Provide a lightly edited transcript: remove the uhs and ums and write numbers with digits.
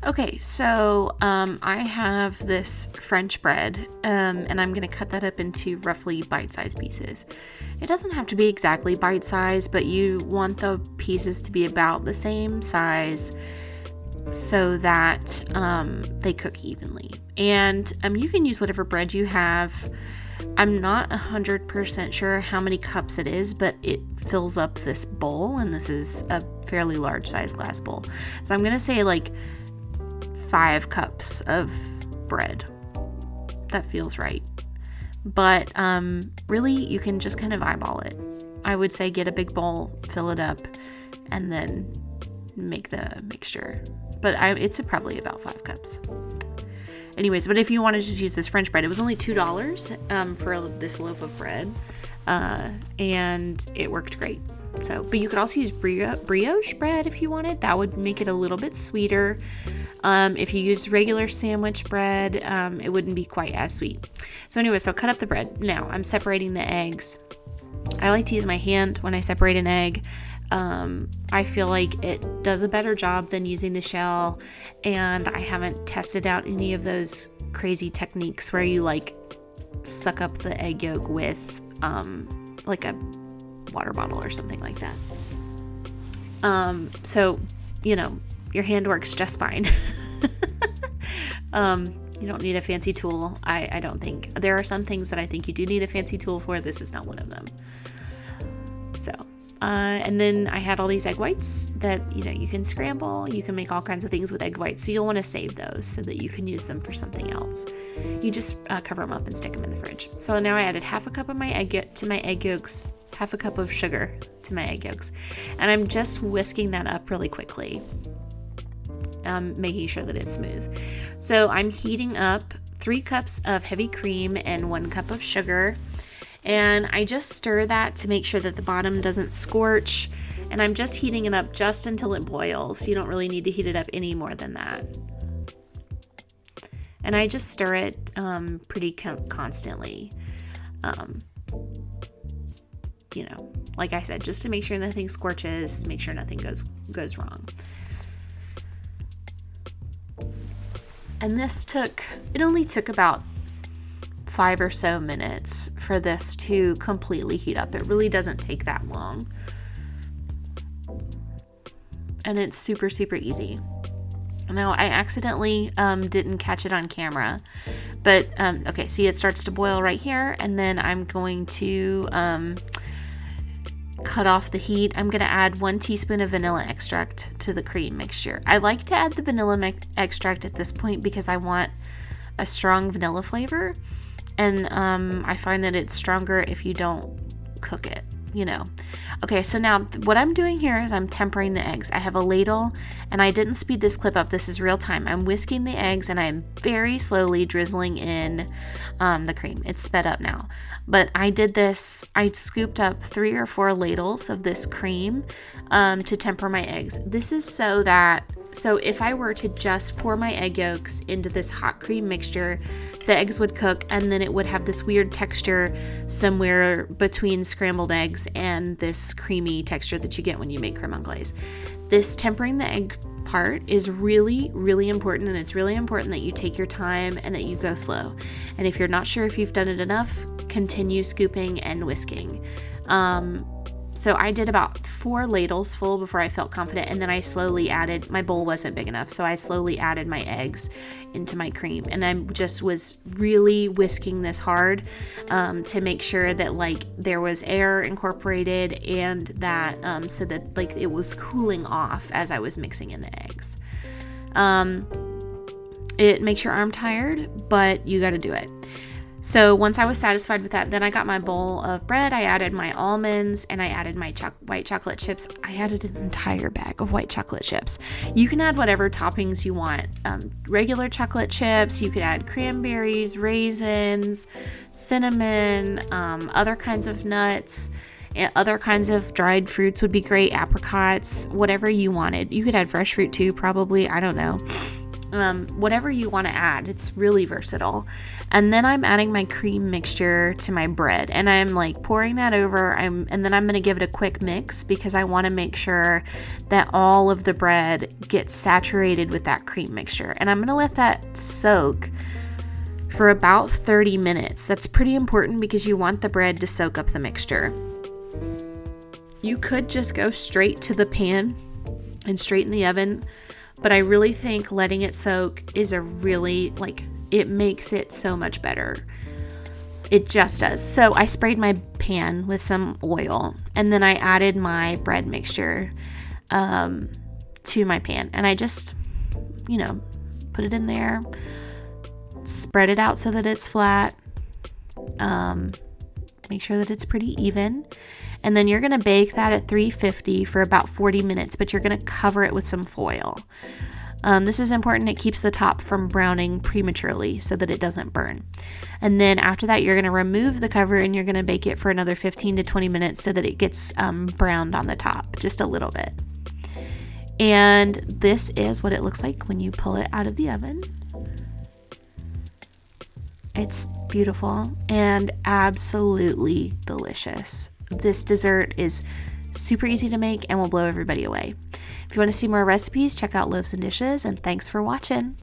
Okay, so I have this French bread, and I'm going to cut that up into roughly bite-sized pieces. It doesn't have to be exactly bite-sized, but you want the pieces to be about the same size so that they cook evenly. And you can use whatever bread you have. I'm not 100% sure how many cups it is, but it fills up this bowl, and this is a fairly large size glass bowl. So I'm going to say like 5 cups of bread. That feels right. But really, you can just kind of eyeball it. I would say get a big bowl, fill it up, and then make the mixture. But it's probably about 5 cups. Anyways, but if you want to just use this French bread, it was only $2 for this loaf of bread, and it worked great. So, but you could also use brioche bread if you wanted. That would make it a little bit sweeter. If you used regular sandwich bread, it wouldn't be quite as sweet. So anyway, so cut up the bread. Now I'm separating the eggs. I like to use my hand when I separate an egg. I feel like it does a better job than using the shell, and I haven't tested out any of those crazy techniques where you like suck up the egg yolk with like a water bottle or something like that. So, you know, your hand works just fine. You don't need a fancy tool. I don't think. There are some things that I think you do need a fancy tool for. This is not one of them. So, and then I had all these egg whites that, you know, you can scramble. You can make all kinds of things with egg whites. So you'll want to save those so that you can use them for something else. You just cover them up and stick them in the fridge. So now I added half a cup of my egg yolks, half a cup of sugar to my egg yolks. And I'm just whisking that up really quickly. Making sure that it's smooth. So I'm heating up 3 cups of heavy cream and 1 cup of sugar. And I just stir that to make sure that the bottom doesn't scorch. And I'm just heating it up just until it boils. You don't really need to heat it up any more than that. And I just stir it pretty constantly. You know, like I said, just to make sure nothing scorches, make sure nothing goes wrong. And it only took about 5 or so minutes for this to completely heat up. It really doesn't take that long. And it's super, super easy. Now, I accidentally didn't catch it on camera. But, okay, see, it starts to boil right here. And then I'm going to cut off the heat. I'm going to add 1 teaspoon of vanilla extract to the cream mixture. I like to add the vanilla extract at this point because I want a strong vanilla flavor. And I find that it's stronger if you don't cook it, you know. Okay, so now what I'm doing here is I'm tempering the eggs. I have a ladle, and I didn't speed this clip up. This is real time. I'm whisking the eggs, and I'm very slowly drizzling in the cream. It's sped up now. But I did this, I scooped up 3 or 4 ladles of this cream to temper my eggs. This is so if I were to just pour my egg yolks into this hot cream mixture, the eggs would cook, and then it would have this weird texture somewhere between scrambled eggs and this creamy texture that you get when you make creme anglaise. This tempering the egg part is really, really important, and it's really important that you take your time and that you go slow. And if you're not sure if you've done it enough, continue scooping and whisking. So I did about 4 ladles full before I felt confident, and then I slowly added, my bowl wasn't big enough, so I slowly added my eggs into my cream. And I just was really whisking this hard to make sure that like there was air incorporated, and that so that like it was cooling off as I was mixing in the eggs. It makes your arm tired, but you got to do it. So once I was satisfied with that, then I got my bowl of bread. I added my almonds, and I added my white chocolate chips. I added an entire bag of white chocolate chips. You can add whatever toppings you want. Regular chocolate chips, you could add cranberries, raisins, cinnamon, other kinds of nuts. Other kinds of dried fruits would be great, apricots, whatever you wanted. You could add fresh fruit too, probably, I don't know. whatever you want to add. It's really versatile. And then I'm adding my cream mixture to my bread, and I'm like pouring that over. And then I'm going to give it a quick mix because I want to make sure that all of the bread gets saturated with that cream mixture. And I'm going to let that soak for about 30 minutes. That's pretty important because you want the bread to soak up the mixture. You could just go straight to the pan and straight in the oven, but I really think letting it soak is it makes it so much better. It just does. So I sprayed my pan with some oil, and then I added my bread mixture to my pan, and I just, put it in there, spread it out so that it's flat, make sure that it's pretty even. And then you're going to bake that at 350 for about 40 minutes, but you're going to cover it with some foil. This is important. It keeps the top from browning prematurely so that it doesn't burn. And then after that, you're going to remove the cover and you're going to bake it for another 15 to 20 minutes so that it gets browned on the top, just a little bit. And this is what it looks like when you pull it out of the oven. It's beautiful and absolutely delicious. This dessert is super easy to make and will blow everybody away. If you want to see more recipes, check out Loaves and Dishes, and thanks for watching.